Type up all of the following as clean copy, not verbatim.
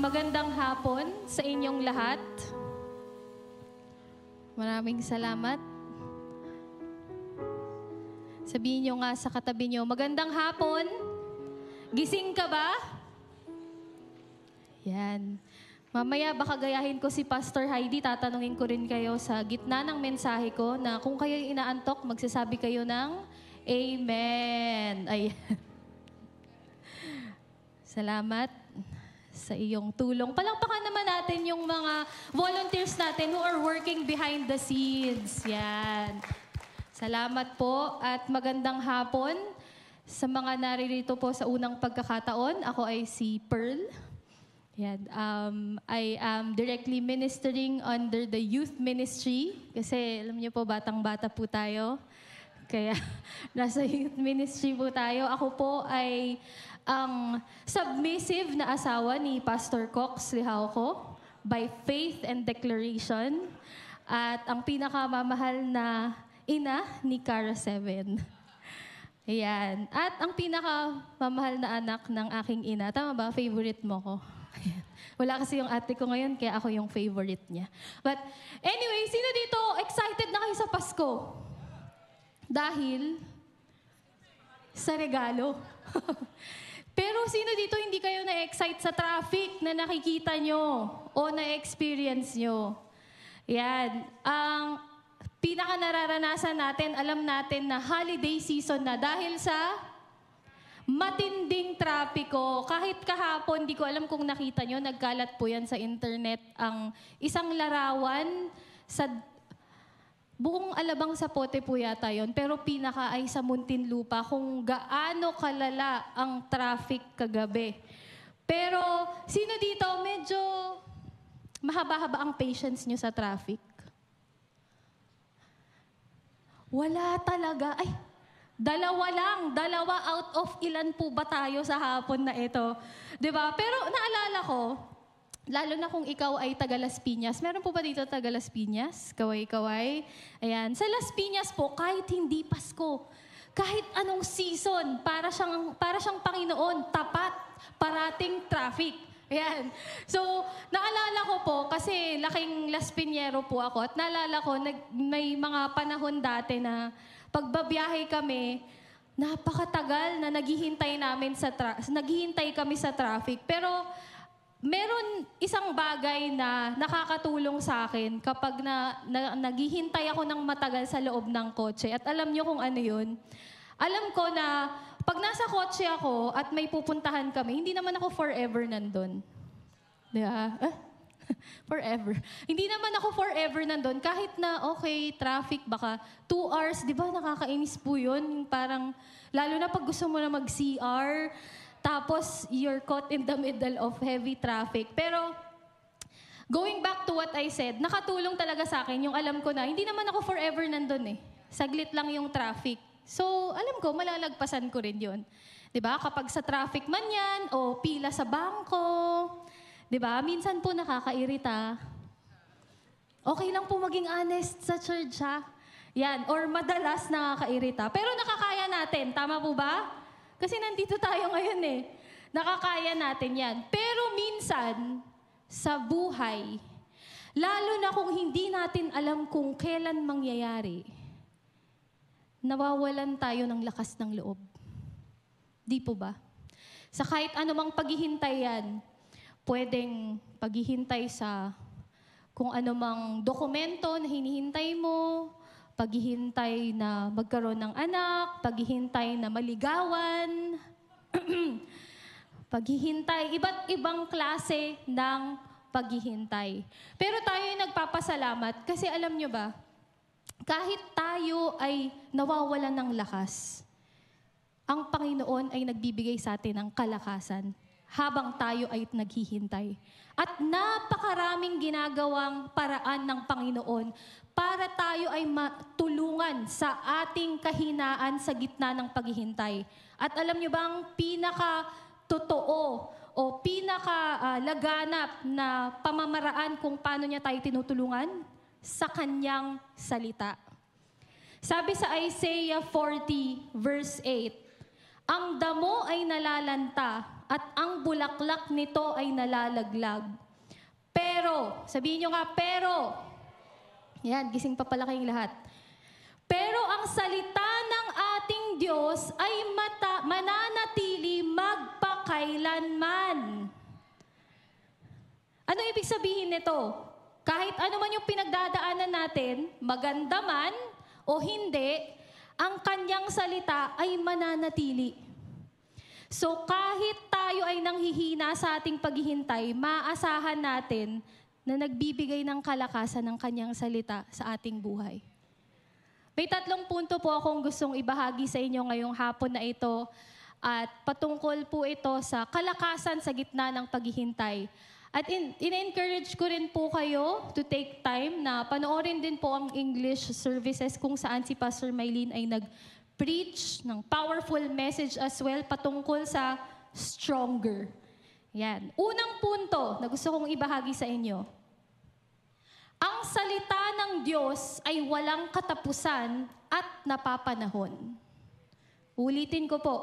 magandang hapon sa inyong lahat. Maraming salamat. Sabihin nyo nga sa katabi nyo, magandang hapon. Gising ka ba? Yan. Mamaya baka gayahin ko si Pastor Heidi, tatanungin ko rin kayo sa gitna ng mensahe ko na kung kayo inaantok, magsasabi kayo ng Amen. Ay. Salamat sa iyong tulong. Palakpakan naman natin yung mga volunteers natin who are working behind the scenes. Yan. Salamat po at magandang hapon sa mga naririto po sa unang pagkakataon. Ako ay si Pearl. Yan. I am directly ministering under the youth ministry kasi alam niyo po, batang-bata po tayo. Kaya nasa youth ministry po tayo. Ako po ay ang submissive na asawa ni Pastor Cox Lihauco by faith and declaration at ang pinakamamahal na ina ni Cara 7. Ayan. At ang pinakamamahal na anak ng aking ina. Tama ba? Favorite mo ko. Wala kasi yung ate ko ngayon, kaya ako yung favorite niya. But anyway, sino dito excited na kayo sa Pasko? Dahil sa regalo. Pero sino dito hindi kayo na-excite sa traffic na nakikita nyo o na-experience nyo? Yan. Ang pinaka-nararanasan natin, alam natin na holiday season na dahil sa matinding trapiko. Kahit kahapon, di ko alam kung nakita nyo, nagkalat po yan sa internet ang isang larawan sa buong Alabang Zapote po yata yun, pero pinaka ay sa Muntinlupa kung gaano kalala ang traffic kagabi. Pero sino dito medyo mahaba-haba ang patience nyo sa traffic? Wala talaga. Ay, dalawa lang. Dalawa out of ilan po ba tayo sa hapon na ito? 'Di ba? Pero naalala ko, lalo na kung ikaw ay taga Las Piñas. Meron po ba dito taga Las Piñas? Kaway-kaway. Ayan. Sa Las Piñas po, kahit hindi Pasko, kahit anong season, para siyang Panginoon, tapat, parating traffic. Ayan. So, naalala ko po, kasi laking Las Piñero po ako, at naalala ko, may mga panahon dati na pagbabiyahe kami, napakatagal na naghihintay kami sa traffic. Pero, meron isang bagay na nakakatulong sa akin kapag naghihintay ako ng matagal sa loob ng kotse. At alam niyo kung ano yun? Alam ko na pag nasa kotse ako at may pupuntahan kami, hindi naman ako forever nandun. Diba? Forever. Hindi naman ako forever nandun. Kahit na, okay, traffic, baka 2 hours, di ba nakakainis po yun? Yung parang, lalo na pag gusto mo na mag-CR, tapos you're caught in the middle of heavy traffic. Pero, going back to what I said, nakatulong talaga sa akin yung alam ko na, hindi naman ako forever nandun eh. Saglit lang yung traffic. So, alam ko, malalagpasan ko rin yun. 'Di ba? Kapag sa traffic man yan, o pila sa bangko, 'di ba? Minsan po nakakairita. Okay lang po maging honest sa church, ha? Yan, or madalas nakakairita. Pero nakakaya natin, tama po ba? Kasi nandito tayo ngayon eh. Nakakaya natin yan. Pero minsan, sa buhay, lalo na kung hindi natin alam kung kailan mangyayari, nawawalan tayo ng lakas ng loob. Di po ba? Sa kahit anumang paghihintay yan, pwedeng paghihintay sa kung anumang dokumento na hinihintay mo, paghihintay na magkaroon ng anak, paghihintay na maligawan, paghihintay, iba't ibang klase ng paghihintay. Pero tayo ay nagpapasalamat kasi alam nyo ba, kahit tayo ay nawawalan ng lakas, ang Panginoon ay nagbibigay sa atin ng kalakasan habang tayo ay naghihintay. At napakaraming ginagawang paraan ng Panginoon para tayo ay matulungan sa ating kahinaan sa gitna ng paghihintay. At alam niyo ba ang pinaka-totoo o pinaka-laganap na pamamaraan kung paano niya tayo tinutulungan? Sa kanyang salita. Sabi sa Isaiah 40 verse 8, ang damo ay nalalanta at ang bulaklak nito ay nalalaglag. Pero, sabihin nyo nga, pero. Yan, gising pa pala kayong lahat. Pero ang salita ng ating Diyos ay mananatili magpakailanman. Ano ibig sabihin nito? Kahit ano man yung pinagdadaanan natin, maganda man o hindi, ang kanyang salita ay mananatili. So kahit tayo ay nanghihina sa ating paghihintay, maasahan natin na nagbibigay ng kalakasan ng kanyang salita sa ating buhay. May 3 punto po akong gustong ibahagi sa inyo ngayong hapon na ito at patungkol po ito sa kalakasan sa gitna ng paghihintay. At in-encourage ko rin po kayo to take time na panoorin din po ang English services kung saan si Pastor Mylene ay nag-preach ng powerful message as well patungkol sa stronger. Yan. Unang punto na gusto kong ibahagi sa inyo. Ang salita ng Diyos ay walang katapusan at napapanahon. Ulitin ko po.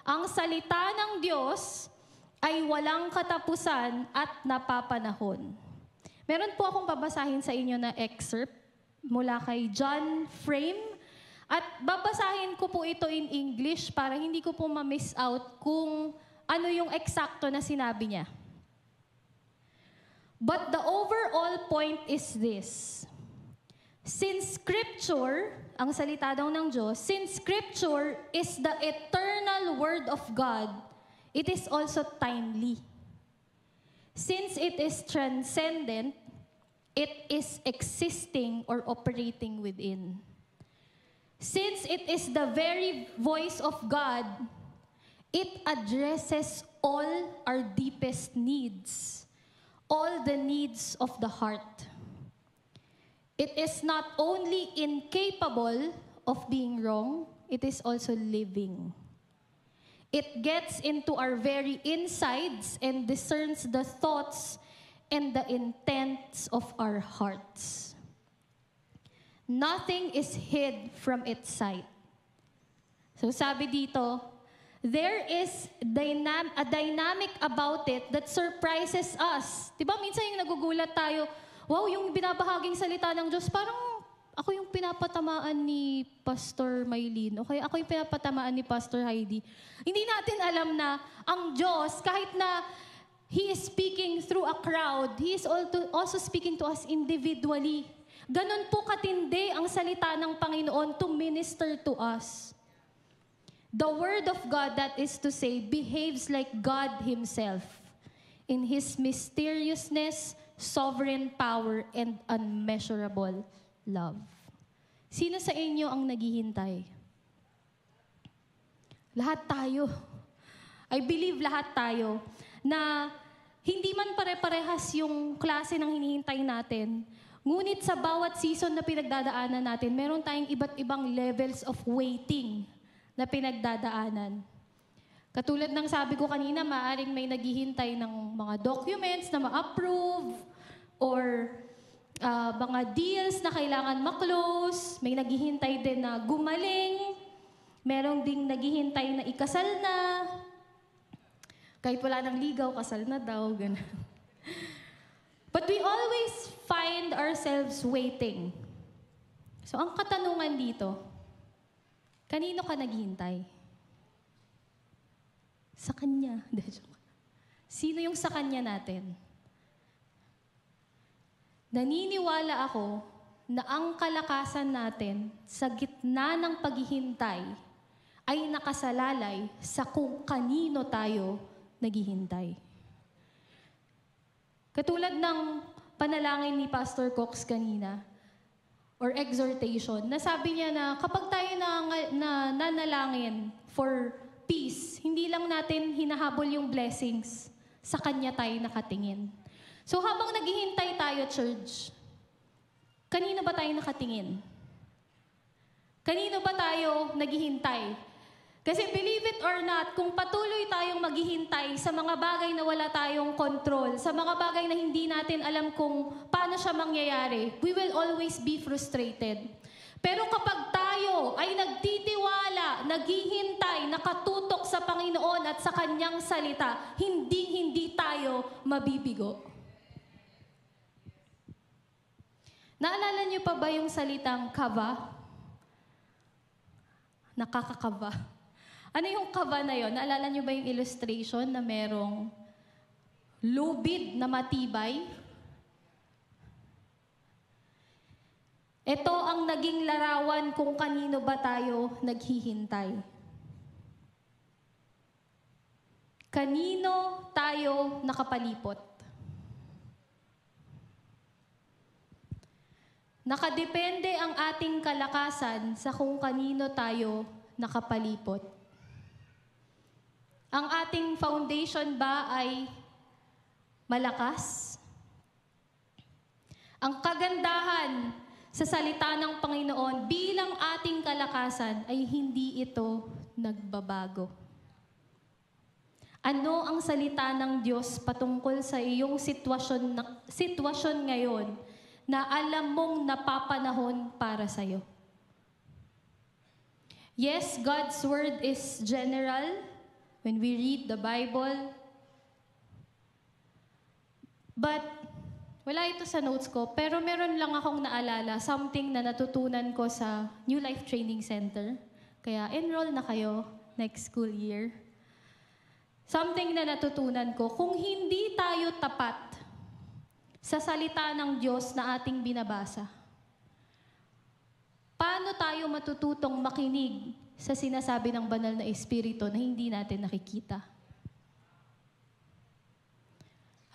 Ang salita ng Diyos ay walang katapusan at napapanahon. Meron po akong babasahin sa inyo na excerpt mula kay John Frame. At babasahin ko po ito in English para hindi ko po ma-miss out kung ano yung eksakto na sinabi niya. But the overall point is this. Since Scripture, ang salita daw ng Diyos, since Scripture is the eternal Word of God, it is also timely. Since it is transcendent, it is existing or operating within. Since it is the very voice of God, it addresses all our deepest needs, all the needs of the heart. It is not only incapable of being wrong, it is also living. It gets into our very insides and discerns the thoughts and the intents of our hearts. Nothing is hid from its sight. So sabi dito, there is a dynamic about it that surprises us. Diba minsan yung nagugulat tayo, wow, yung binabahaging salita ng Diyos, parang ako yung pinapatamaan ni Pastor Mylene, o kaya ako yung pinapatamaan ni Pastor Heidi. Hindi natin alam na ang Diyos, kahit na He is speaking through a crowd, He is also speaking to us individually. Ganon po katindi ang salita ng Panginoon to minister to us. The Word of God, that is to say, behaves like God Himself in His mysteriousness, sovereign power, and unmeasurable love. Sino sa inyo ang naghihintay? Lahat tayo. I believe lahat tayo na hindi man pare-parehas yung klase ng hinihintay natin, ngunit sa bawat season na pinagdadaanan natin, meron tayong iba't ibang levels of waiting na pinagdadaanan. Katulad ng sabi ko kanina, maaaring may naghihintay ng mga documents na ma-approve or mga deals na kailangan ma-close, may naghihintay din na gumaling, merong ding naghihintay na ikasal na, kahit wala nang ligaw, kasal na daw, gano'n. But we always find ourselves waiting. So ang katanungan dito, kanino ka naghihintay? Sa Kanya. Sino yung sa Kanya natin? Naniniwala ako na ang kalakasan natin sa gitna ng paghihintay ay nakasalalay sa kung kanino tayo naghihintay. Katulad ng panalangin ni Pastor Cox kanina, or exhortation, nasabi niya na kapag tayo nanalangin for peace, hindi lang natin hinahabol yung blessings, sa Kanya tayo nakatingin. So habang naghihintay tayo, church, kanino ba tayo nakatingin? Kanino ba tayo naghihintay? Kasi believe it or not, kung patuloy tayong maghihintay sa mga bagay na wala tayong control, sa mga bagay na hindi natin alam kung paano siya mangyayari, we will always be frustrated. Pero kapag tayo ay nagtitiwala, naghihintay, nakatutok sa Panginoon at sa Kanyang salita, hindi tayo mabibigo. Naalala niyo pa ba yung salitang kaba? Nakakakaba. Ano yung kaba na yon? Naalala niyo ba yung illustration na merong lubid na matibay? Ito ang naging larawan kung kanino ba tayo naghihintay. Kanino tayo nakapalipot? Nakadepende ang ating kalakasan sa kung kanino tayo nakapalipot. Ang ating foundation ba ay malakas? Ang kagandahan sa salita ng Panginoon bilang ating kalakasan ay hindi ito nagbabago. Ano ang salita ng Diyos patungkol sa iyong sitwasyon ngayon na alam mong napapanahon para sa'yo? Yes, God's Word is general when we read the Bible. But, wala ito sa notes ko, pero meron lang akong naalala, something na natutunan ko sa New Life Training Center. Kaya enroll na kayo next school year. Something na natutunan ko, kung hindi tayo tapat sa salita ng Diyos na ating binabasa, paano tayo matututong makinig sa sinasabi ng banal na Espiritu na hindi natin nakikita?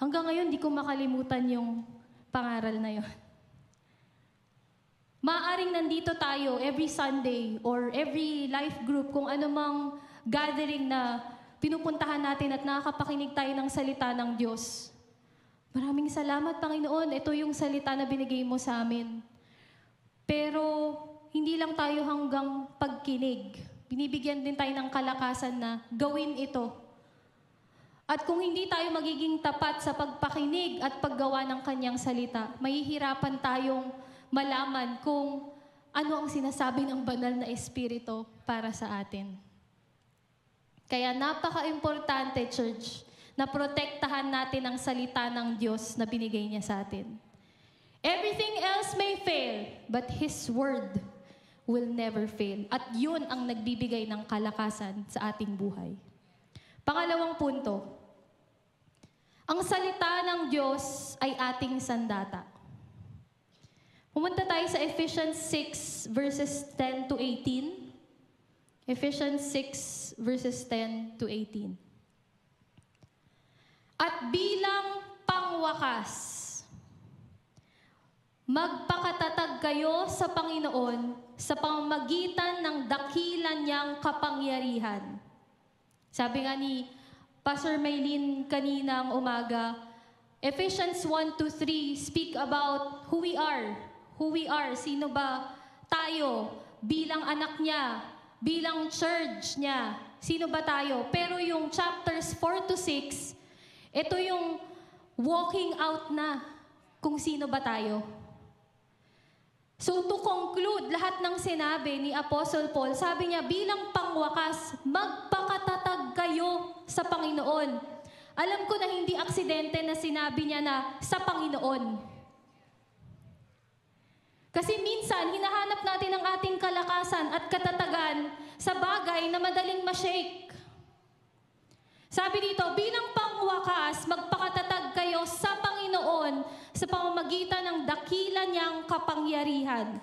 Hanggang ngayon, di ko makalimutan yung pangaral na yon. Maaring nandito tayo every Sunday or every life group, kung anumang gathering na pinupuntahan natin at nakakapakinig tayo ng salita ng Diyos. Maraming salamat, Panginoon. Ito yung salita na binigay mo sa amin. Pero hindi lang tayo hanggang pagkinig. Binibigyan din tayo ng kalakasan na gawin ito. At kung hindi tayo magiging tapat sa pagpakinig at paggawa ng Kanyang salita, mahihirapan tayong malaman kung ano ang sinasabi ng banal na Espiritu para sa atin. Kaya napaka-importante, church, na protektahan natin ang salita ng Diyos na binigay niya sa atin. Everything else may fail, but His Word will never fail. At yun ang nagbibigay ng kalakasan sa ating buhay. Pangalawang punto, ang salita ng Diyos ay ating sandata. Pumunta tayo sa Ephesians 6 verses 10 to 18. Ephesians 6 verses 10 to 18. At bilang pangwakas, magpakatatag kayo sa Panginoon sa pamamagitan ng dakilan niyang kapangyarihan. Sabi nga ni Pastor Maylene kaninang umaga, Ephesians 1-3 speak about who we are. Who we are, sino ba tayo bilang anak niya, bilang church niya, sino ba tayo? Pero yung chapters 4-6, ito yung walking out na kung sino ba tayo. So to conclude, lahat ng sinabi ni Apostle Paul, sabi niya, bilang pangwakas, magpakatatag kayo sa Panginoon. Alam ko na hindi aksidente na sinabi niya na sa Panginoon. Kasi minsan, hinahanap natin ang ating kalakasan at katatagan sa bagay na madaling ma-shake. Sabi dito, bilang pangwakas, magpakatatag kayo sa Panginoon sa pamamagitan ng dakila niyang kapangyarihan.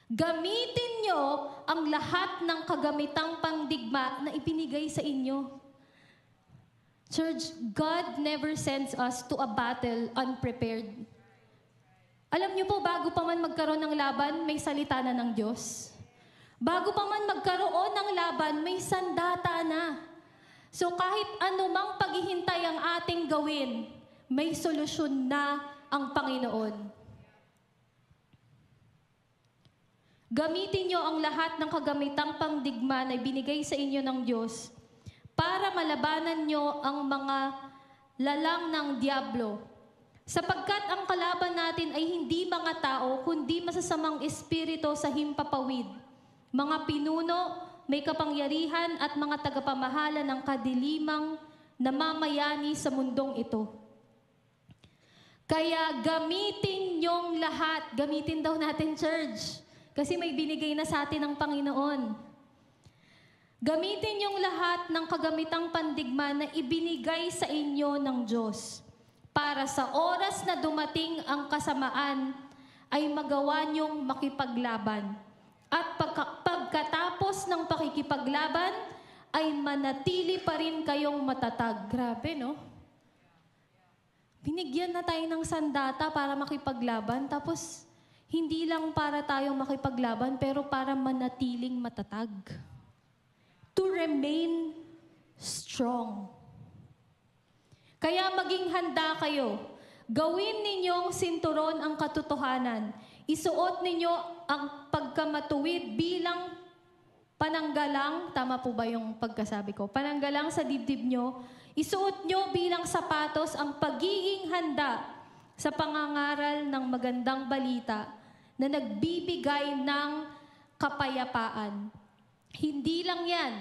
Gamitin niyo ang lahat ng kagamitang pangdigma na ibinigay sa inyo. Church, God never sends us to a battle unprepared. Alam niyo po, bago pa man magkaroon ng laban, may salita na ng Diyos. Bago pa man magkaroon ng laban, may sandata na. So kahit anumang paghihintay ang ating gawin, may solusyon na ang Panginoon. Gamitin niyo ang lahat ng kagamitang pangdigma na ibinigay sa inyo ng Diyos para malabanan niyo ang mga lalang ng diablo. Sapagkat ang kalaban natin ay hindi mga tao, kundi masasamang espiritu sa himpapawid, mga pinuno, may kapangyarihan at mga tagapamahala ng kadilimang namamayani sa mundong ito. Kaya gamitin niyong lahat. Gamitin daw natin, church. Kasi may binigay na sa atin ng Panginoon. Gamitin niyong lahat ng kagamitang pandigma na ibinigay sa inyo ng Diyos para sa oras na dumating ang kasamaan ay magawa niyong makipaglaban. At pagkatapos ng pakikipaglaban ay manatili pa rin kayong matatag. Grabe, no? Binigyan na tayo ng sandata para makipaglaban, tapos hindi lang para tayo makipaglaban, pero para manatiling matatag. To remain strong. Kaya maging handa kayo. Gawin ninyong sinturon ang katotohanan. Isuot ninyo ang pagkamatuwid bilang pananggalang, tama po ba yung pagkasabi ko? Pananggalang sa dibdib nyo. Isuot nyo bilang sapatos ang pagiging handa sa pangangaral ng magandang balita na nagbibigay ng kapayapaan. Hindi lang yan.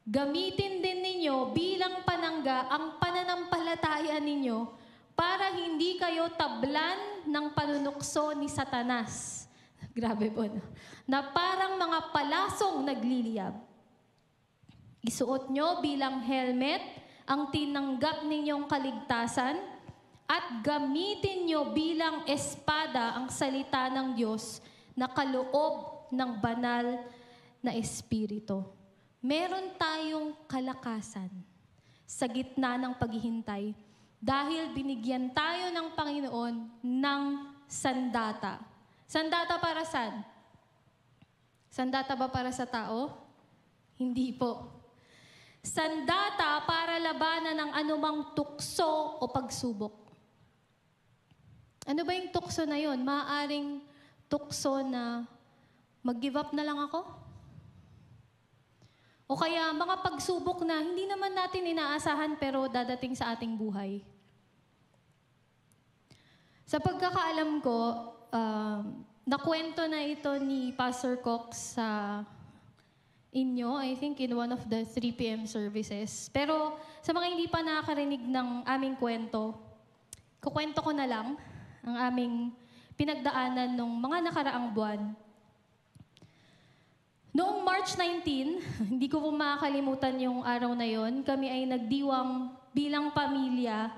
Gamitin din ninyo bilang panangga ang pananampalataya ninyo para hindi kayo tablan ng panunukso ni Satanas. Grabe po, no? Na parang mga palasong nagliliyab. Isuot nyo bilang helmet ang tinanggap ninyong kaligtasan at gamitin nyo bilang espada ang salita ng Diyos na kaloob ng banal na espiritu. Meron tayong kalakasan sa gitna ng paghihintay dahil binigyan tayo ng Panginoon ng sandata. Sandata para saan? Sandata ba para sa tao? Hindi po. Sandata para labanan ng anumang tukso o pagsubok. Ano ba yung tukso na yun? Maaaring tukso na mag-give up na lang ako? O kaya mga pagsubok na hindi naman natin inaasahan pero dadating sa ating buhay. Sa pagkakaalam ko, nakwento na ito ni Pastor Cox sa inyo, I think in one of the 3 p.m. services. Pero sa mga hindi pa nakakarinig ng aming kwento, kukwento ko na lang ang aming pinagdaanan nung mga nakaraang buwan. Noong March 19, hindi ko po makakalimutan yung araw na yon, kami ay nagdiwang bilang pamilya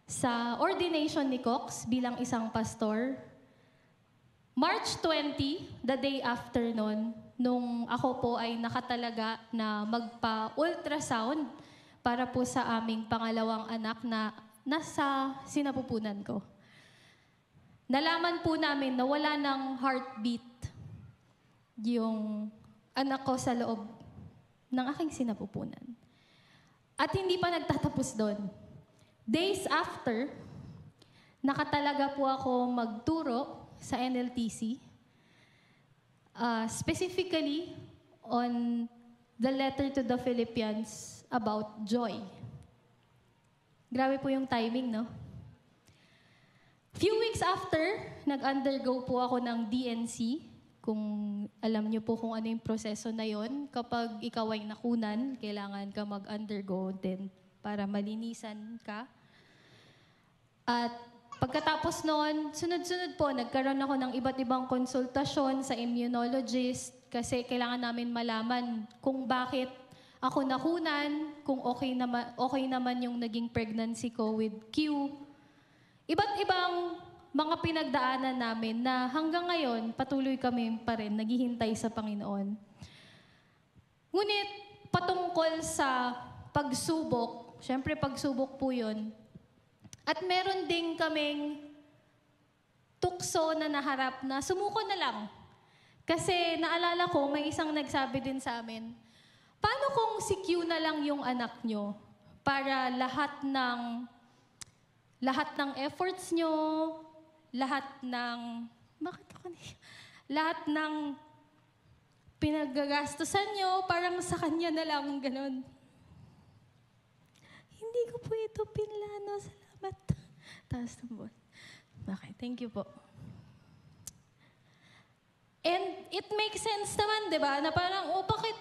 sa ordination ni Cox bilang isang pastor. March 20, the day after nun, nung ako po ay nakatalaga na magpa-ultrasound para po sa aming pangalawang anak na nasa sinapupunan ko. Nalaman po namin na wala ng heartbeat yung anak ko sa loob ng aking sinapupunan. At hindi pa nagtatapos doon. Days after, nakatalaga po ako magturo sa NLTC, specifically on the letter to the Philippians about joy. Grabe po yung timing, no? Few weeks after, nag-undergo po ako ng DNC. Kung alam niyo po kung ano yung proseso na yon, kapag ikaw ay nakunan, kailangan ka mag-undergo din para malinisan ka. At pagkatapos noon, sunod-sunod po, nagkaroon ako ng iba't ibang konsultasyon sa immunologist kasi kailangan namin malaman kung bakit ako nakunan, kung okay naman yung naging pregnancy ko with Q. Iba't ibang mga pinagdaanan namin na hanggang ngayon, patuloy kami pa rin naghihintay sa Panginoon. Ngunit patungkol sa pagsubok, syempre pagsubok po yun, at meron din kaming tukso na naharap na sumuko na lang. Kasi naalala ko, may isang nagsabi din sa amin, paano kung si Q na lang yung anak nyo para lahat ng efforts nyo, lahat ng pinaggagastusan nyo, parang sa kanya na lang, ganun. Hindi ko po ito pinlano, salamat. taas ng boses. Okay, thank you po. And it makes sense naman, di ba? Na parang, bakit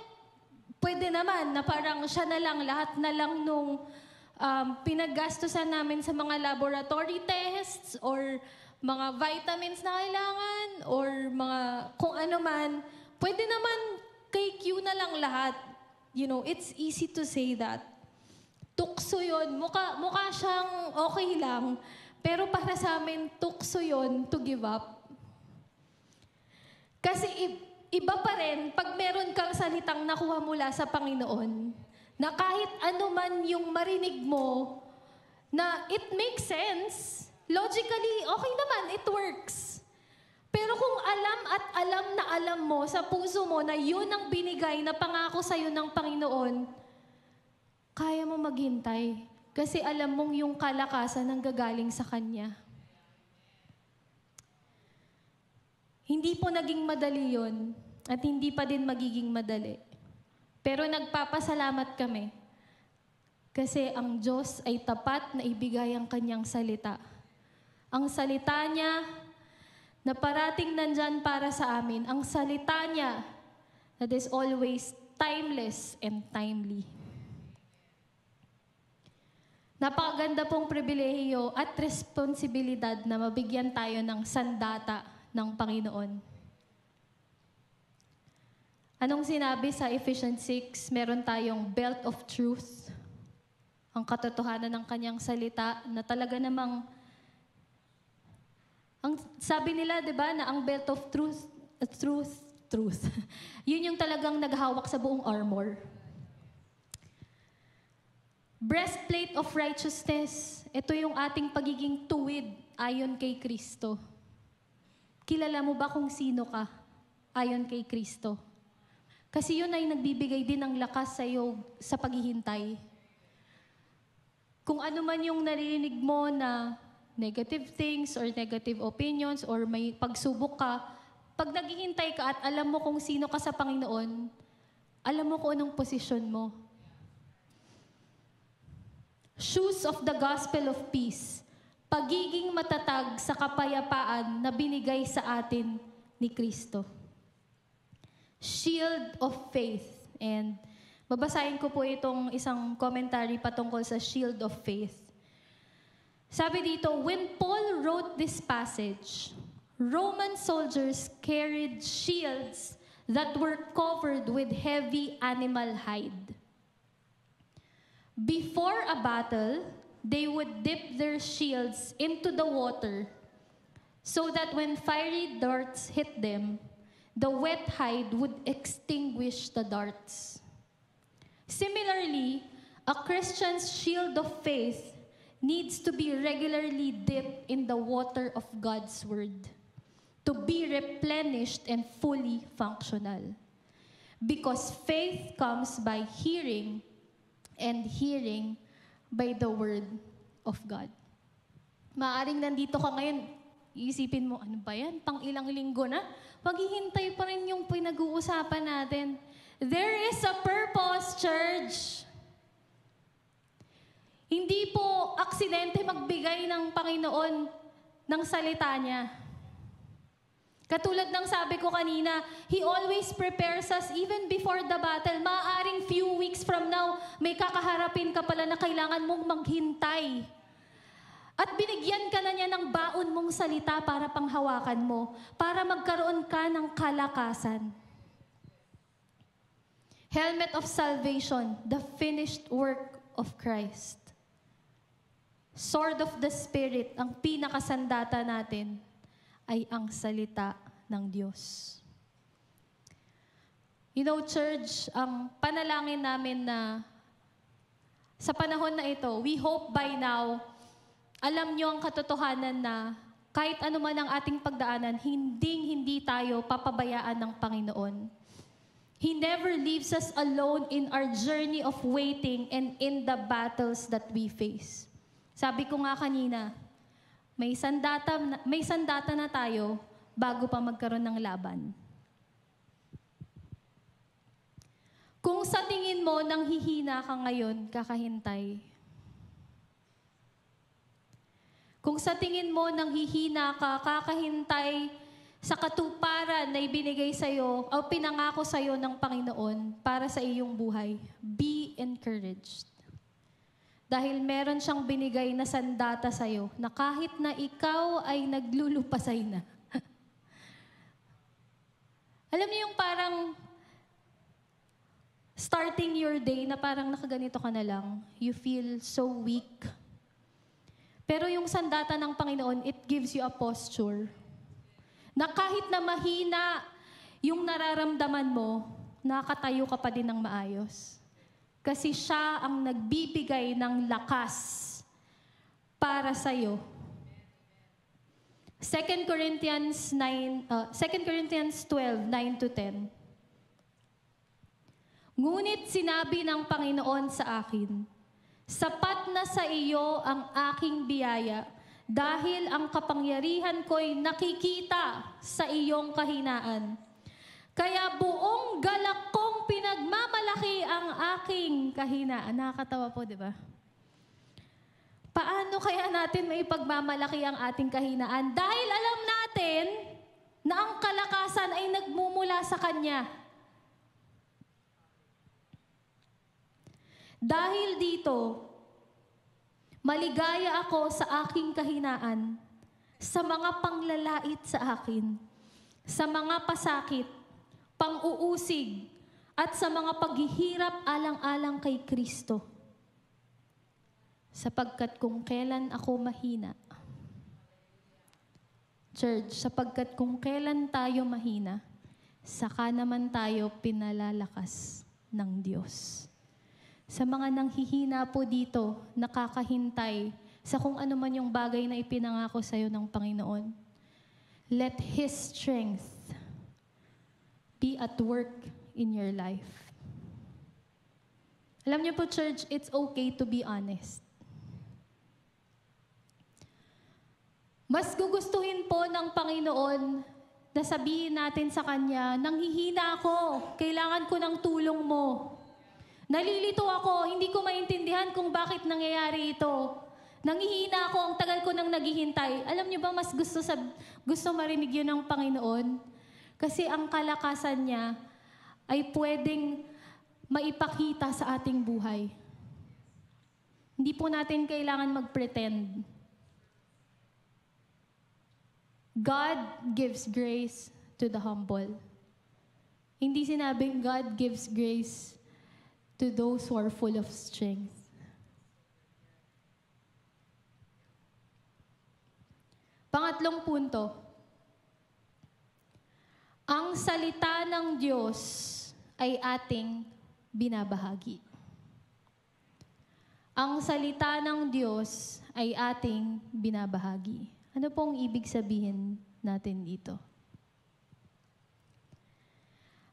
pwede naman na parang siya na lang, lahat na lang nung pinaggastusan namin sa mga laboratory tests or mga vitamins na kailangan or mga kung ano man, pwede naman kay Q na lang lahat. You know, it's easy to say that. Tukso yun. Mukha siyang okay lang. Pero para sa amin, tukso yun to give up. Kasi iba pa rin, pag meron kang salitang nakuha mula sa Panginoon, na kahit ano man yung marinig mo, na it makes sense, logically, okay naman, it works. Pero kung alam na alam mo sa puso mo na yun ang binigay na pangako sa'yo ng Panginoon, kaya mo maghintay. Kasi alam mong yung kalakasan ang gagaling sa Kanya. Hindi po naging madali yun at hindi pa din magiging madali. Pero nagpapasalamat kami kasi ang Diyos ay tapat na ibigay ang Kanyang salita. Ang salita niya na parating nandyan para sa amin. Ang salita niya that is always timeless and timely. Napakaganda pong pribilehiyo at responsibilidad na mabigyan tayo ng sandata ng Panginoon. Anong sinabi sa Ephesians 6? Meron tayong belt of truth. Ang katotohanan ng Kanyang salita na talaga namang ang sabi nila, 'di ba, na ang belt of truth. Yun yung talagang naghawak sa buong armor. Breastplate of righteousness. Ito yung ating pagiging tuwid ayon kay Kristo. Kilala mo ba kung sino ka ayon kay Kristo? Kasi yun ay nagbibigay din ng lakas sa iyo sa paghihintay. Kung ano man yung naririnig mo na negative things or negative opinions or may pagsubok ka, pag naghihintay ka at alam mo kung sino ka sa Panginoon, alam mo kung anong posisyon mo. Shoes of the gospel of peace. Pagiging matatag sa kapayapaan na binigay sa atin ni Kristo. Shield of faith. And babasahin ko po itong isang commentary patungkol sa shield of faith. Sabi dito, when Paul wrote this passage, Roman soldiers carried shields that were covered with heavy animal hide. Before a battle, they would dip their shields into the water so that when fiery darts hit them, the wet hide would extinguish the darts. Similarly, a Christian's shield of faith needs to be regularly dipped in the water of God's Word to be replenished and fully functional. Because faith comes by hearing, and hearing by the Word of God. Maaring nandito ka ngayon, iisipin mo, ano ba yan? Pang ilang linggo na? Maghihintay pa rin yung pinag-uusapan natin. There is a purpose, church. Hindi po aksidente magbigay ng Panginoon ng salita niya. Katulad ng sabi ko kanina, He always prepares us even before the battle. Maaaring few weeks from now, may kakaharapin ka pala na kailangan mong maghintay. At binigyan ka na niya ng baon mong salita para panghawakan mo, para magkaroon ka ng kalakasan. Helmet of salvation, the finished work of Christ. Sword of the Spirit, ang pinakasandata natin ay ang salita ng Diyos. You know, church, ang panalangin namin na sa panahon na ito, we hope by now, alam nyo ang katotohanan na kahit ano man ang ating pagdaanan, hindi tayo papabayaan ng Panginoon. He never leaves us alone in our journey of waiting and in the battles that we face. Sabi ko nga kanina, may sandata na tayo bago pa magkaroon ng laban. Kung sa tingin mo nang hihina ka ngayon, kakahintay. Kung sa tingin mo nanghihina ka, kakahintay sa katuparan na ibinigay sa'yo o pinangako sa'yo ng Panginoon para sa iyong buhay, be encouraged. Dahil meron siyang binigay na sandata sa'yo na kahit na ikaw ay naglulupasay na. Alam niyo yung parang starting your day na parang nakaganito ka na lang, you feel so weak. Pero yung sandata ng Panginoon, it gives you a posture. Na kahit na mahina yung nararamdaman mo, nakatayo ka pa din ng maayos. Kasi siya ang nagbibigay ng lakas para sa'yo. 2 Corinthians 12, 9-10. Ngunit sinabi ng Panginoon sa akin, sapat na sa iyo ang aking biyaya, dahil ang kapangyarihan ko'y nakikita sa iyong kahinaan. Kaya buong galak kong pinagmamalaki ang aking kahinaan. Nakakatawa po, di ba? Paano kaya natin maipagmamalaki ang ating kahinaan? Dahil alam natin na ang kalakasan ay nagmumula sa Kanya. Dahil dito, maligaya ako sa aking kahinaan, sa mga panglalait sa akin, sa mga pasakit, pang-uusig, at sa mga paghihirap alang-alang kay Kristo. Sapagkat kung kailan ako mahina, Church, sapagkat kung kailan tayo mahina, saka naman tayo pinalalakas ng Diyos. Sa mga nanghihina po dito, nakakahintay sa kung ano man yung bagay na ipinangako sa'yo ng Panginoon. Let His strength be at work in your life. Alam niyo po, church, it's okay to be honest. Mas gugustuhin po ng Panginoon na sabihin natin sa Kanya, nanghihina ako, kailangan ko ng tulong mo. Nalilito ako, hindi ko maintindihan kung bakit nangyayari ito. Nanghihina ako, ang tagal ko nang naghihintay. Alam niyo ba, mas gusto marinig yun ng Panginoon? Kasi ang kalakasan niya ay pwedeng maipakita sa ating buhay. Hindi po natin kailangan mag-pretend. God gives grace to the humble. Hindi sinabing God gives grace to those who are full of strength. Pangatlong punto, ang salita ng Diyos ay ating binabahagi. Ang salita ng Diyos ay ating binabahagi. Ano pong ibig sabihin natin dito?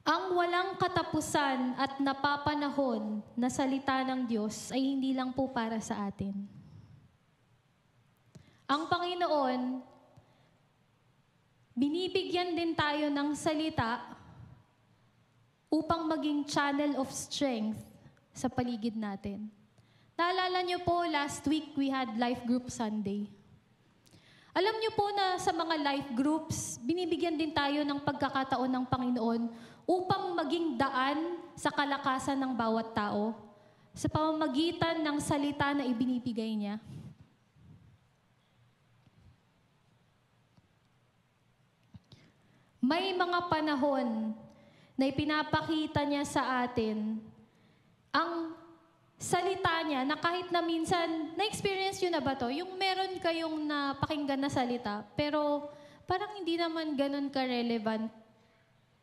Ang walang katapusan at napapanahon na salita ng Diyos ay hindi lang po para sa atin. Ang Panginoon, binibigyan din tayo ng salita upang maging channel of strength sa paligid natin. Naalala niyo po, last week we had Life Group Sunday. Alam niyo po na sa mga life groups, binibigyan din tayo ng pagkakataon ng Panginoon upang maging daan sa kalakasan ng bawat tao sa pamamagitan ng salita na ibinibigay niya. May mga panahon na ipinapakita niya sa atin ang salita niya na kahit na minsan, na-experience yun na ba to? Yung meron kayong napakinggan na salita, pero parang hindi naman ganun ka-relevant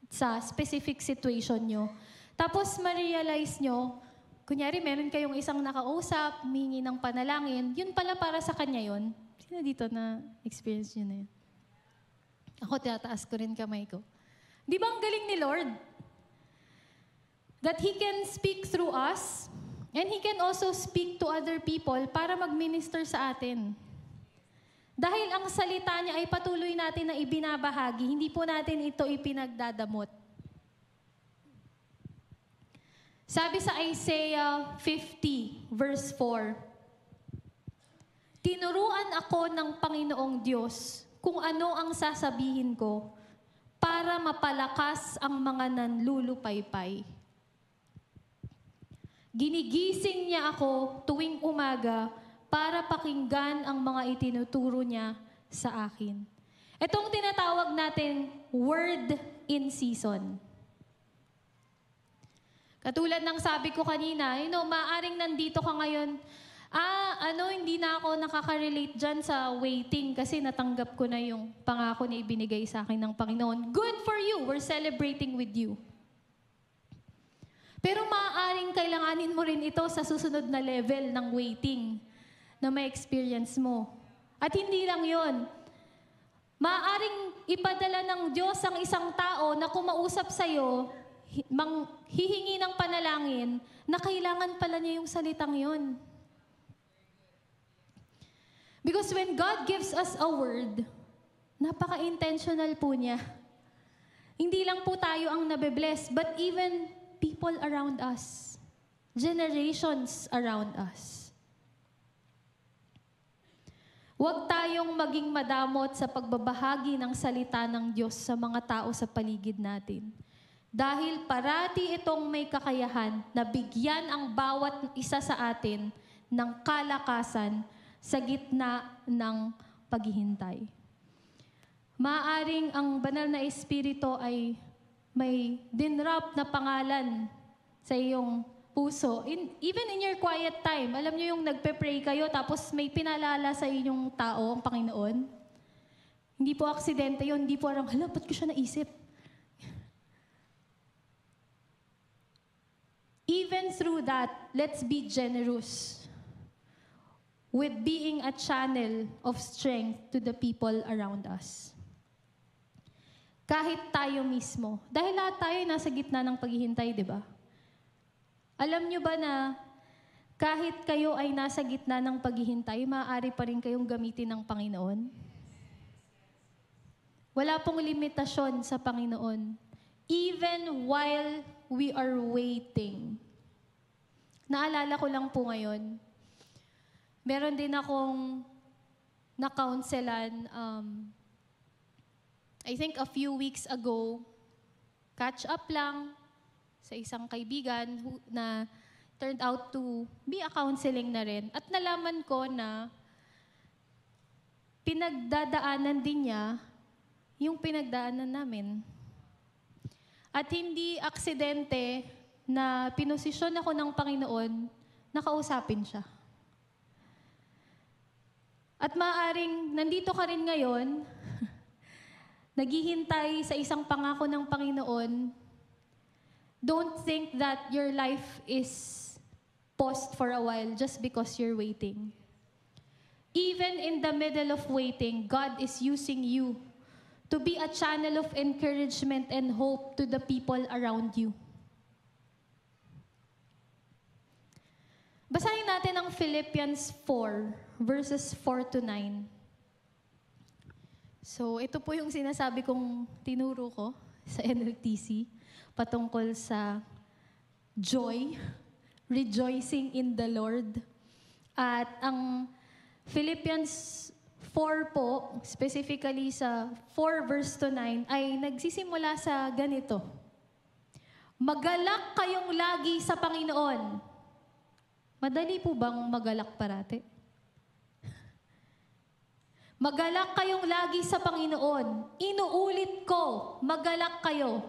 sa specific situation nyo. Tapos ma-realize nyo, kunyari meron kayong isang nakausap, humingi ng panalangin, yun pala para sa kanya yun. Sino dito na experience nyo na yun? Ako, tinataas ko rin kamay ko. Di ba ang galing ni Lord? That He can speak through us, and He can also speak to other people para mag-minister sa atin. Dahil ang salita niya ay patuloy natin na ibinabahagi, hindi po natin ito ipinagdadamot. Sabi sa Isaiah 50, verse 4, Tinuruan ako ng Panginoong Diyos kung ano ang sasabihin ko para mapalakas ang mga nanlulupaypay. Ginigising niya ako tuwing umaga para pakinggan ang mga itinuturo niya sa akin. Itong tinatawag natin word in season. Katulad ng sabi ko kanina, maaring nandito ka ngayon, hindi na ako nakaka-relate dyan sa waiting kasi natanggap ko na yung pangako na ibinigay sa akin ng Panginoon. Good for you! We're celebrating with you. Pero maaaring kailanganin mo rin ito sa susunod na level ng waiting na may experience mo. At hindi lang yon. Maaaring ipadala ng Diyos ang isang tao na kumausap sa'yo, hihingi ng panalangin, na kailangan pala niya yung salitang yon. Because when God gives us a word, napaka-intentional po niya. Hindi lang po tayo ang nabe-bless, but even people around us, generations around us. Huwag tayong maging madamot sa pagbabahagi ng salita ng Diyos sa mga tao sa paligid natin. Dahil parati itong may kakayahan na bigyan ang bawat isa sa atin ng kalakasan sa gitna ng paghihintay. Maaring ang banal na espiritu ay may dinrap na pangalan sa iyong puso. Even in your quiet time, alam niyo yung nagpe-pray kayo tapos may pinalala sa inyong tao, ang Panginoon. Hindi po aksidente yun, hindi po parang, ba't ko siya naisip? Even through that, let's be generous with being a channel of strength to the people around us. Kahit tayo mismo. Dahil lahat tayo nasa gitna ng paghihintay, di ba? Alam nyo ba na kahit kayo ay nasa gitna ng paghihintay, maaari pa rin kayong gamitin ng Panginoon? Wala pong limitasyon sa Panginoon. Even while we are waiting. Naalala ko lang po ngayon, meron din akong na-counselan, I think a few weeks ago, catch up lang sa isang kaibigan na turned out to be a counseling na rin. At nalaman ko na pinagdadaanan din niya yung pinagdaanan namin. At hindi aksidente na pinosisyon ako ng Panginoon, nakausapin siya. At maaaring nandito ka rin ngayon, naghihintay sa isang pangako ng Panginoon. Don't think that your life is paused for a while just because you're waiting. Even in the middle of waiting, God is using you to be a channel of encouragement and hope to the people around you. Basahin natin ang Philippians 4, verses 4 to 9. So, ito po yung sinasabi kong tinuro ko sa NLTC patungkol sa joy, rejoicing in the Lord. At ang Philippians 4 po, specifically sa 4 verse to 9, ay nagsisimula sa ganito. Magalak kayong lagi sa Panginoon. Madali po bang magalak parati? Magalak kayong lagi sa Panginoon. Inuulit ko, magalak kayo.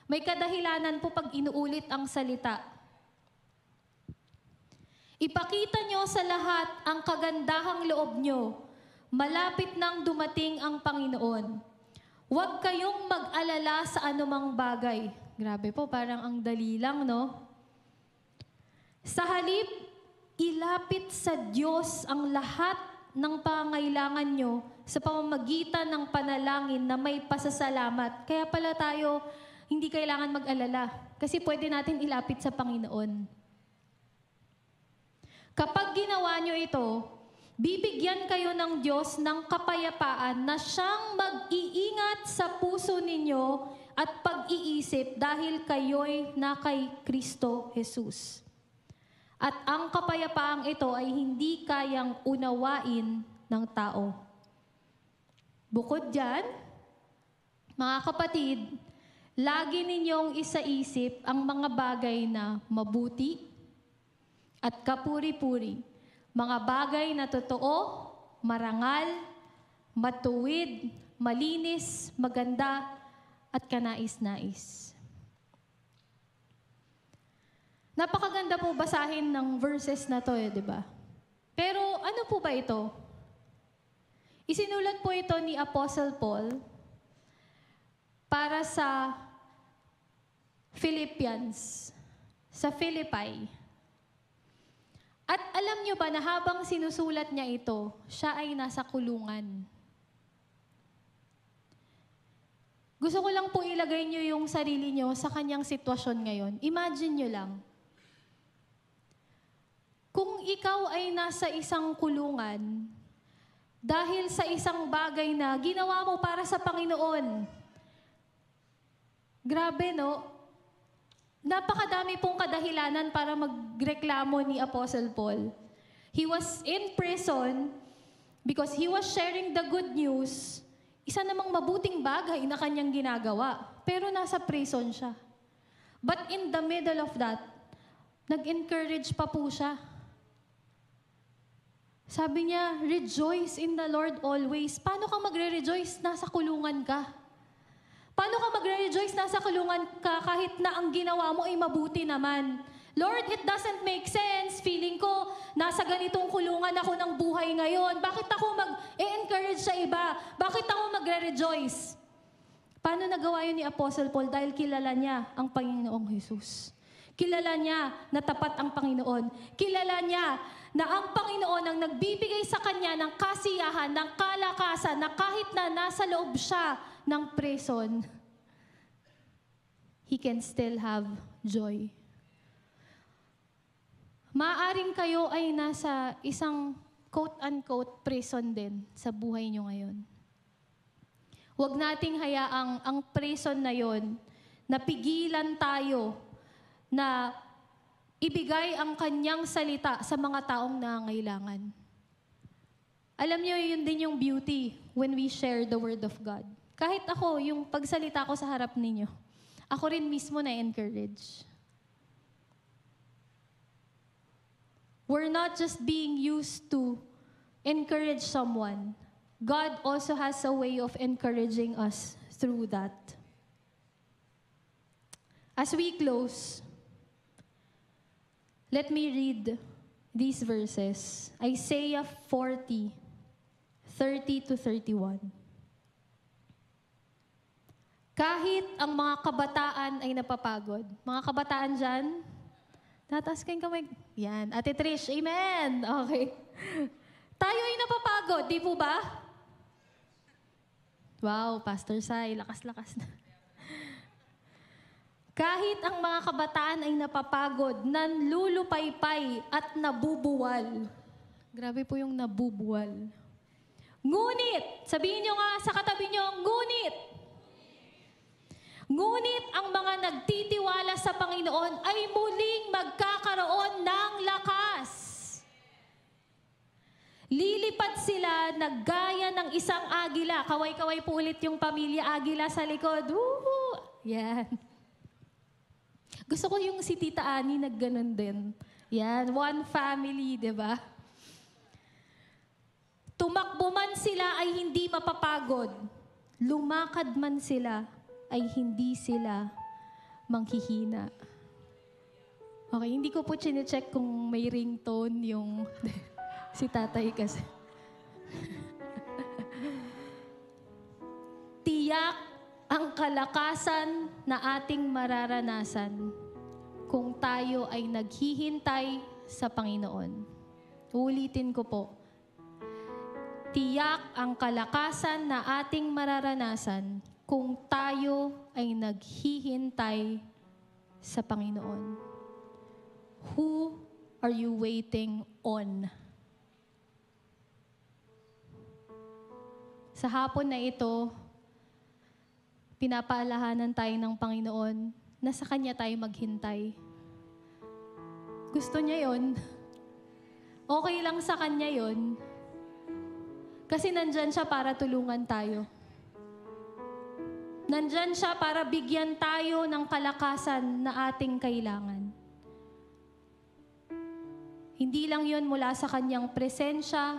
May kadahilanan po pag inuulit ang salita. Ipakita nyo sa lahat ang kagandahang loob nyo. Malapit nang dumating ang Panginoon. Huwag kayong mag-alala sa anumang bagay. Grabe po, parang ang dali lang, no? Sa halip, ilapit sa Diyos ang lahat ng pangailangan nyo sa pamamagitan ng panalangin na may pasasalamat. Kaya pala tayo hindi kailangan mag-alala kasi pwede natin ilapit sa Panginoon. Kapag ginawa nyo ito, bibigyan kayo ng Diyos ng kapayapaan na siyang mag-iingat sa puso ninyo at pag-iisip dahil kayo'y na kay Kristo Jesus. At ang kapayapaang ito ay hindi kayang unawain ng tao. Bukod dyan, mga kapatid, lagi ninyong isaisip ang mga bagay na mabuti at kapuri-puri. Mga bagay na totoo, marangal, matuwid, malinis, maganda, at kanais-nais. Napakaganda po basahin ng verses na to di ba? Pero ano po ba ito? Isinulat po ito ni Apostle Paul para sa Philippians, sa Philippi. At alam nyo ba na habang sinusulat niya ito, siya ay nasa kulungan. Gusto ko lang po ilagay nyo yung sarili nyo sa kanyang sitwasyon ngayon. Imagine nyo lang. Kung ikaw ay nasa isang kulungan, dahil sa isang bagay na ginawa mo para sa Panginoon, grabe, no? Napakadami pong kadahilanan para magreklamo ni Apostle Paul. He was in prison because he was sharing the good news. Isa namang mabuting bagay na kanyang ginagawa. Pero nasa prison siya. But in the middle of that, nag-encourage pa po siya. Sabi niya, rejoice in the Lord always. Paano ka magre-rejoice? Nasa kulungan ka. Paano ka magre-rejoice? Nasa kulungan ka kahit na ang ginawa mo ay mabuti naman. Lord, it doesn't make sense. Feeling ko, nasa ganitong kulungan ako ng buhay ngayon. Bakit ako mag-encourage sa iba? Bakit ako magre-rejoice? Paano nagawa yun ni Apostle Paul? Dahil kilala niya ang Panginoong Jesus. Kilala niya na tapat ang Panginoon. Kilala niya na ang Panginoon ang nagbibigay sa kanya ng kasiyahan, ng kalakasan, na kahit na nasa loob siya ng prison, he can still have joy. Maaring kayo ay nasa isang quote-unquote prison din sa buhay nyo ngayon. Huwag nating hayaang ang prison na yon, napigilan tayo na ibigay ang kanyang salita sa mga taong nangangailangan. Alam niyo, yun din yung beauty when we share the Word of God. Kahit ako, yung pagsalita ko sa harap ninyo, ako rin mismo na-encourage. We're not just being used to encourage someone. God also has a way of encouraging us through that. As we close, let me read these verses. Isaiah 40, 30-31. Kahit ang mga kabataan ay napapagod. Mga kabataan dyan, tataas kayong kamay. Yan. Ate Trish, amen. Okay. Tayo ay napapagod, di po ba? Wow, Pastor Sai, lakas-lakas na. Kahit ang mga kabataan ay napapagod, nanlulupaypay at nabubuwal. Grabe po yung nabubuwal. Ngunit, sabihin nyo nga sa katabi nyo, ngunit. Ngunit ang mga nagtitiwala sa Panginoon ay muling magkakaroon ng lakas. Lilipad sila na gaya ng isang agila. Kaway-kaway po ulit yung pamilya agila sa likod. Woo! Yan. Gusto ko yung si Tita Ani nagganon din. Yan, one family, di ba? Tumakbo man sila ay hindi mapapagod. Lumakad man sila ay hindi sila manghihina. Okay, hindi ko po chinecheck kung may ringtone yung si tatay kasi. Tiyak ang kalakasan na ating mararanasan kung tayo ay naghihintay sa Panginoon. Uulitin ko po. Tiyak ang kalakasan na ating mararanasan kung tayo ay naghihintay sa Panginoon. Who are you waiting on? Sa hapon na ito, pinapaalahanan tayo ng Panginoon na sa Kanya tayo maghintay. gusto niya yon. Okay lang sa kanya yon. Kasi nandyan siya para tulungan tayo. Nandyan siya para bigyan tayo ng kalakasan na ating kailangan. Hindi lang yon mula sa kanyang presensya,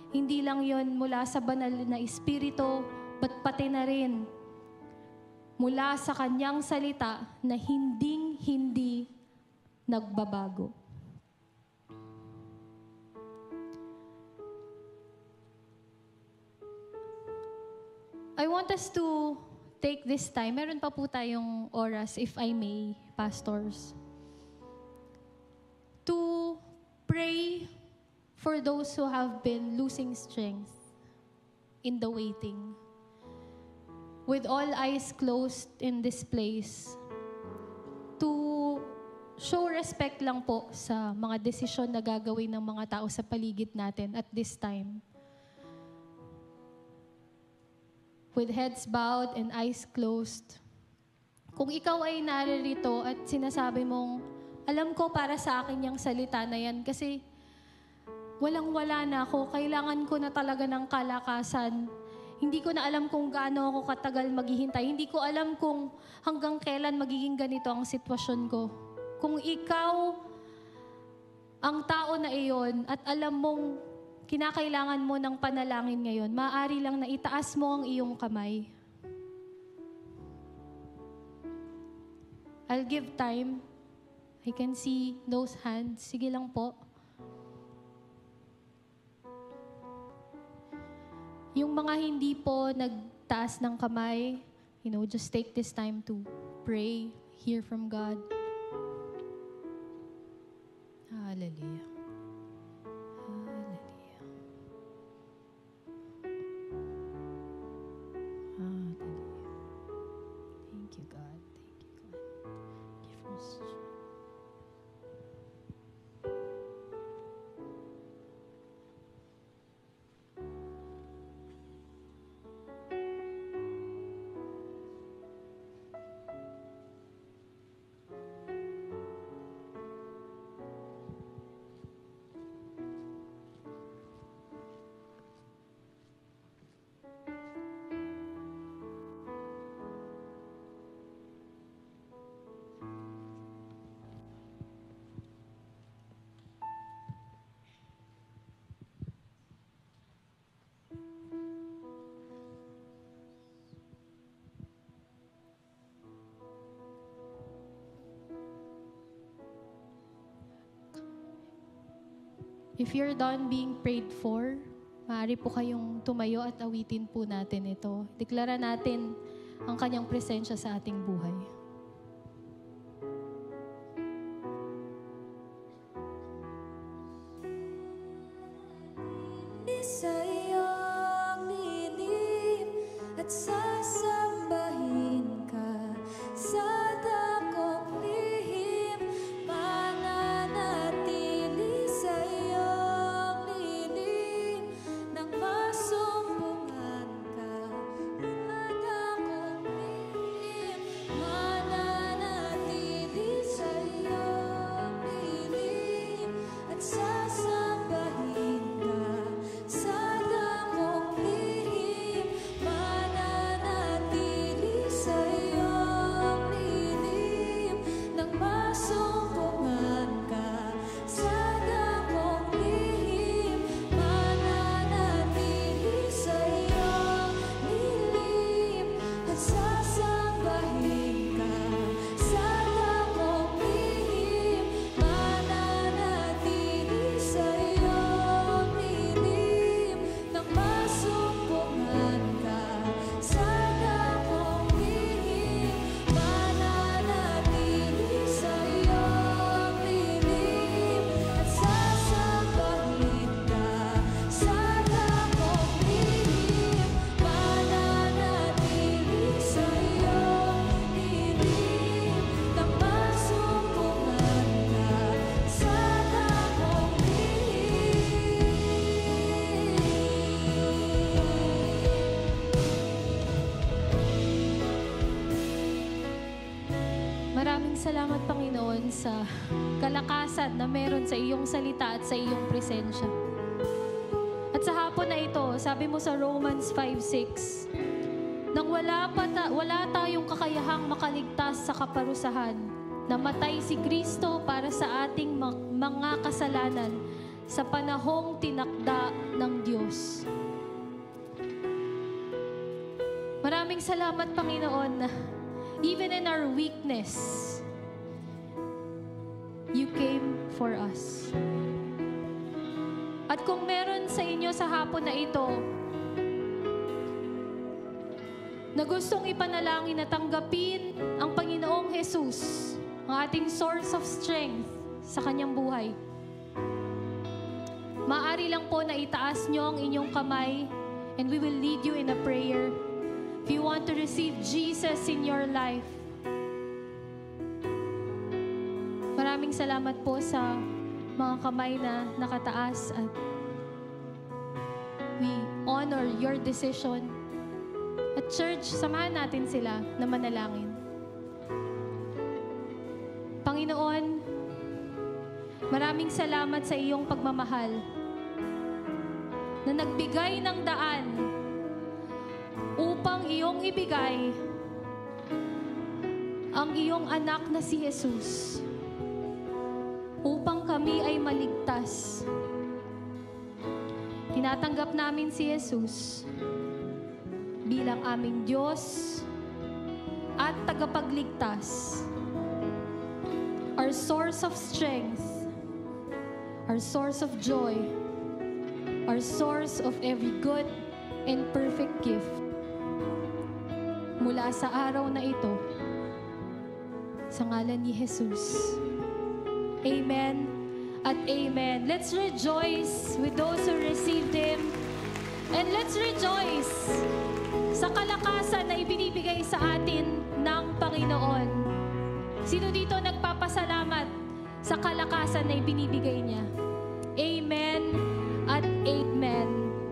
hindi lang yon mula sa banal na espiritu, but pati na rin mula sa kanyang salita na hinding-hindi nagbabago. I want us to take this time. Meron pa po tayong oras, if I may, pastors, to pray for those who have been losing strength in the waiting. With all eyes closed in this place, to show respect lang po sa mga desisyon na gagawin ng mga tao sa paligid natin at this time. With heads bowed and eyes closed. Kung ikaw ay naririto at sinasabi mong, alam ko para sa akin yung salita na yan kasi walang-wala na ako, kailangan ko na talaga ng kalakasan. Hindi ko na alam kung gaano ako katagal maghihintay. Hindi ko alam kung hanggang kailan magiging ganito ang sitwasyon ko. Kung ikaw ang tao na iyon at alam mong kinakailangan mo ng panalangin ngayon, maaari lang na itaas mo ang iyong kamay. I'll give time. I can see those hands. Sige lang po. Yung mga hindi po nagtaas ng kamay, just take this time to pray, hear from God. Hallelujah. If you're done being prayed for, maaari po kayong tumayo at awitin po natin ito. Deklara natin ang kanyang presensya sa ating buhay. Sa iyong nilim at sasambahin ka sa dakong lihim, mananatili sa iyong nilim nang masumbungan ka sa dakong lihim. salamat, Panginoon, sa kalakasan na meron sa iyong salita at sa iyong presensya. At sa hapon na ito, sabi mo sa Romans 5:6, nang wala tayong kakayahang makaligtas sa kaparusahan, namatay si Kristo para sa ating mga kasalanan sa panahong tinakda ng Diyos. Maraming salamat, Panginoon, na even in our weakness, you came for us. At kung meron sa inyo sa hapon na ito na gustong ipanalangin na tanggapin ang Panginoong Jesus, ang ating source of strength sa kanyang buhay, maaari lang po na itaas nyo ang inyong kamay and we will lead you in a prayer. If you want to receive Jesus in your life, maraming salamat po sa mga kamay na nakataas at we honor your decision. At church, samahan natin sila na manalangin. Panginoon, maraming salamat sa iyong pagmamahal na nagbigay ng daan upang iyong ibigay ang iyong anak na si Jesus upang kami ay maligtas. Tinatanggap namin si Jesus bilang aming Diyos at tagapagligtas, our source of strength, our source of joy, our source of every good and perfect gift. Mula sa araw na ito, sa ngalan ni Jesus. Amen at amen. Let's rejoice with those who received Him. And let's rejoice sa kalakasan na ibinibigay sa atin ng Panginoon. Sino dito nagpapasalamat sa kalakasan na ibinibigay niya? Amen